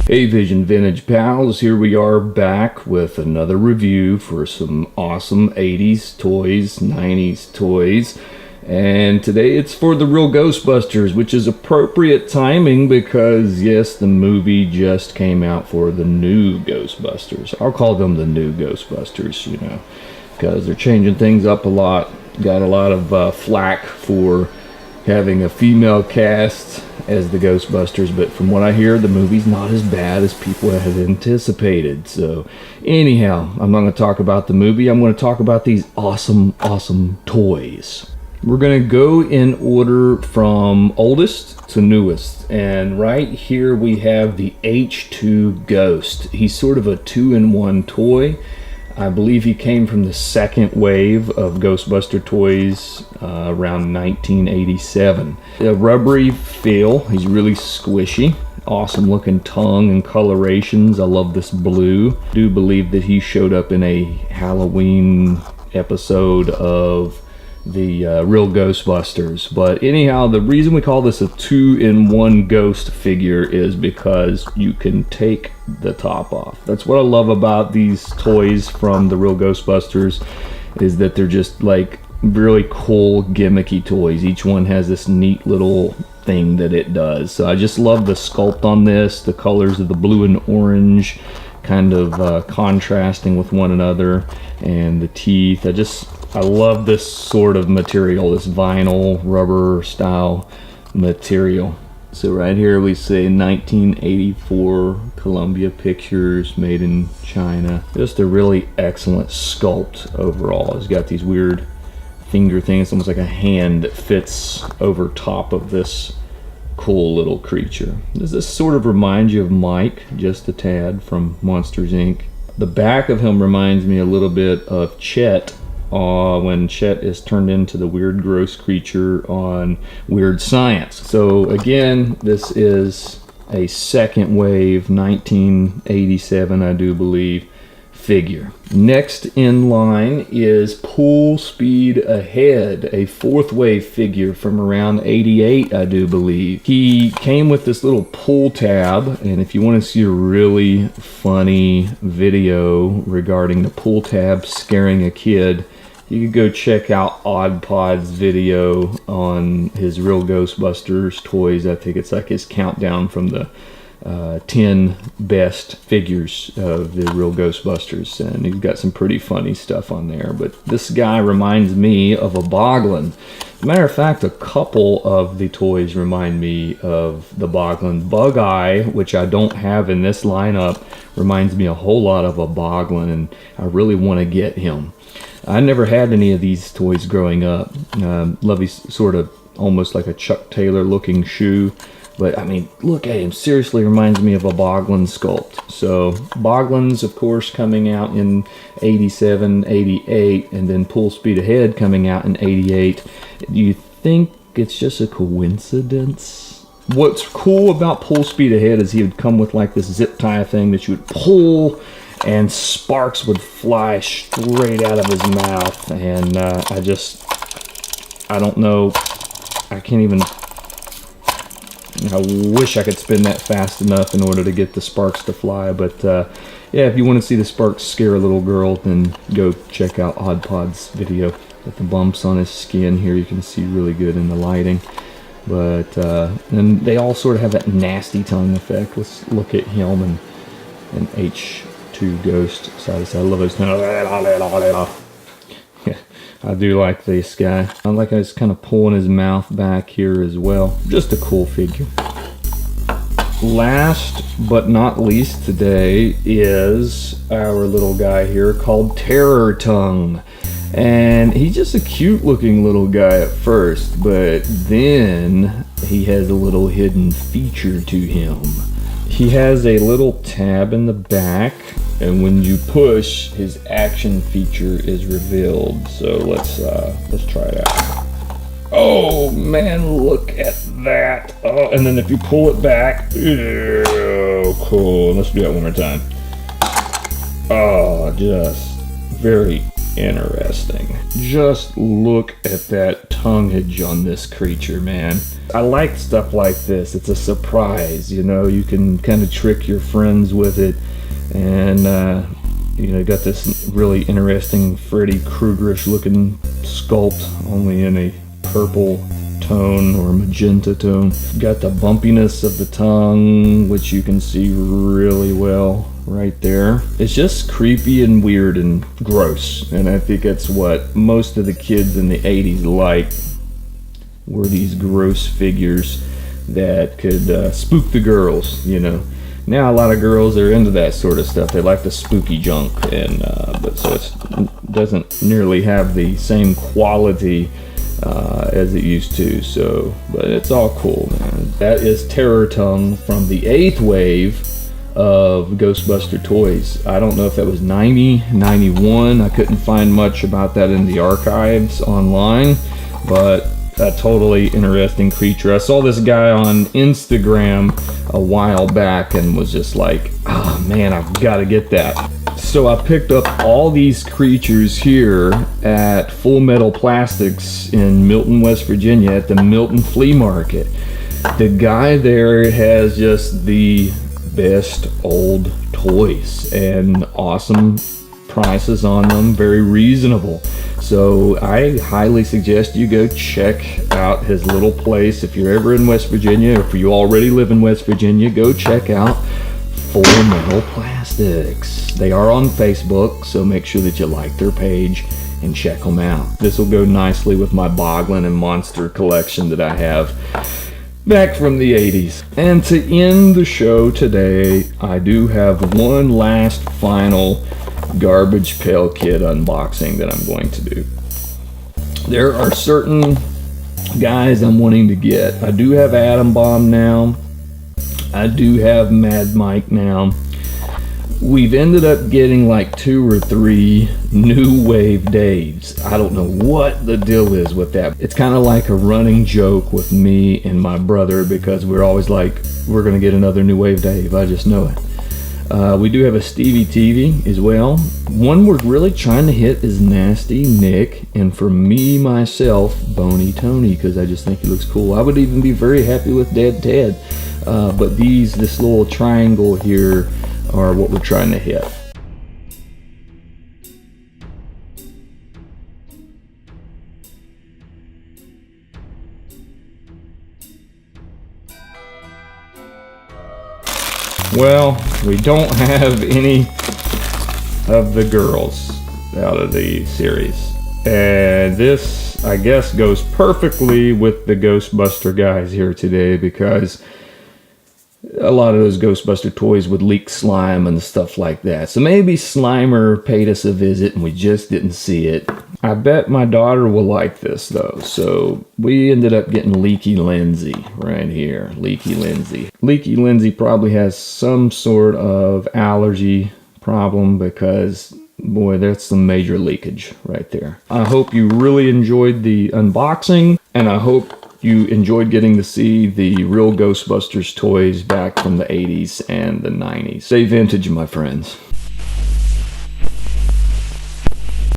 Hey Vision Vintage Pals, here we are back with another review for some awesome 80s toys, 90s toys. And today it's for the real Ghostbusters, which is appropriate timing because, yes, the movie just came out for the new Ghostbusters. I'll call them the new Ghostbusters, you know, because they're changing things up a lot. Got a lot of flack for having a female cast as the Ghostbusters, but from what I hear, the movie's not as bad as people had anticipated. So anyhow, I'm not going to talk about the movie. I'm going to talk about these awesome toys. We're going to go in order from oldest to newest, and right here we have the H2 Ghost. He's sort of a two-in-one toy. I believe he came from the second wave of Ghostbuster toys around 1987. A rubbery feel, he's really squishy. Awesome looking tongue and colorations. I love this blue. I do believe that he showed up in a Halloween episode of the real Ghostbusters. But anyhow, the reason we call this a two-in-one ghost figure is because you can take the top off. That's what I love about these toys from the real Ghostbusters, is that they're just like really cool gimmicky toys. Each one has this neat little thing that it does. So I just love the sculpt on this, the colors of the blue and orange kind of contrasting with one another, and the teeth. I love this sort of material, this vinyl rubber style material. So right here we say 1984 Columbia Pictures, made in China. Just a really excellent sculpt overall. It's got these weird finger things, almost like a hand that fits over top of this cool little creature. Does this sort of remind you of Mike, just a tad, from Monsters Inc? The back of him reminds me a little bit of Chet, when Chet is turned into the weird gross creature on Weird Science. So again, this is a second wave 1987, I do believe, figure. Next in line is Pool Speed Ahead, a fourth wave figure from around 88, I do believe. He came with this little pull tab, and if you want to see a really funny video regarding the pull tab scaring a kid, you could go check out Odd Pod's video on his real Ghostbusters toys. I think it's like his countdown from the 10 best figures of the real Ghostbusters, and he's got some pretty funny stuff on there. But this guy reminds me of a Boglin. Matter of fact, a couple of the toys remind me of the Boglin. Bug Eye, which I don't have in this lineup, reminds me a whole lot of a Boglin, and I really want to get him. I never had any of these toys growing up. Love these sort of almost like a Chuck Taylor looking shoe. But I mean, look at him. Seriously reminds me of a Boglin sculpt. So Boglins, of course, coming out in 87, 88, and then Pool Speed Ahead coming out in 88. Do you think it's just a coincidence? What's cool about Pool Speed Ahead is he would come with like this zip tie thing that you would pull, and sparks would fly straight out of his mouth. And I don't know, I can't even, I wish I could spin that fast enough in order to get the sparks to fly. But yeah, if you want to see the sparks scare a little girl, then go check out Odd Pod's video. With the bumps on his skin here, you can see really good in the lighting. But and they all sort of have that nasty tongue effect. Let's look at him and H2 Ghost side to side. I love those kind of. Yeah, I do like this guy. I like how he's kind of pulling his mouth back here as well. Just a cool figure. Last but not least today is our little guy here called Terror Tongue. And he's just a cute looking little guy at first, but then he has a little hidden feature to him. He has a little tab in the back, and when you push, his action feature is revealed. So let's try it out. Oh man, look at that. Oh, and then if you pull it back, oh, cool. Let's do that one more time. Oh, just very interesting. Just look at that tonguage on this creature, man. I like stuff like this. It's a surprise, you know. You can kind of trick your friends with it. And, you know, got this really interesting Freddy Krueger-ish looking sculpt, only in a purple tone or magenta tone. Got the bumpiness of the tongue, which you can see really well right there. It's just creepy and weird and gross, and I think that's what most of the kids in the 80s liked, were these gross figures that could spook the girls, you know. Now a lot of girls are into that sort of stuff. They like the spooky junk, and but so it doesn't nearly have the same quality as it used to. So, but it's all cool, man. That is Terror Tongue from the 8th wave of Ghostbuster toys. I don't know if that was 90, 91. I couldn't find much about that in the archives online, but a totally interesting creature. I saw this guy on Instagram a while back and was just like, oh man, I've got to get that. So I picked up all these creatures here at Full Metal Plastics in Milton, West Virginia at the Milton Flea Market. The guy there has just the best old toys and awesome prices on them, very reasonable. So I highly suggest you go check out his little place. If you're ever in West Virginia, or if you already live in West Virginia, go check out Full Metal Plastics. They are on Facebook, so make sure that you like their page and check them out. This will go nicely with my Boglin and Monster collection that I have back from the 80s. And to end the show today, I do have one last final Garbage Pail Kid unboxing that I'm going to do. There are certain guys I'm wanting to get. I do have Atom Bomb now. I do have Mad Mike now. We've ended up getting like 2 or 3 new wave Daves. I don't know what the deal is with that. It's kind of like a running joke with me and my brother, because we're always like, we're gonna get another new wave Dave. I just know it. We do have a Stevie TV as well. One we're really trying to hit is Nasty Nick, and for me myself, Bony Tony, because I just think he looks cool. I would even be very happy with Dead Ted, but this little triangle here are what we're trying to hit. Well, we don't have any of the girls out of the series. And this, I guess, goes perfectly with the Ghostbuster guys here today, because a lot of those Ghostbuster toys would leak slime and stuff like that. So maybe Slimer paid us a visit and we just didn't see it. I bet my daughter will like this though. So we ended up getting Leaky Lindsay right here. Leaky Lindsay. Leaky Lindsay probably has some sort of allergy problem, because boy, that's some major leakage right there. I hope you really enjoyed the unboxing, and I hope you enjoyed getting to see the real Ghostbusters toys back from the 80s and the 90s. Stay vintage, my friends.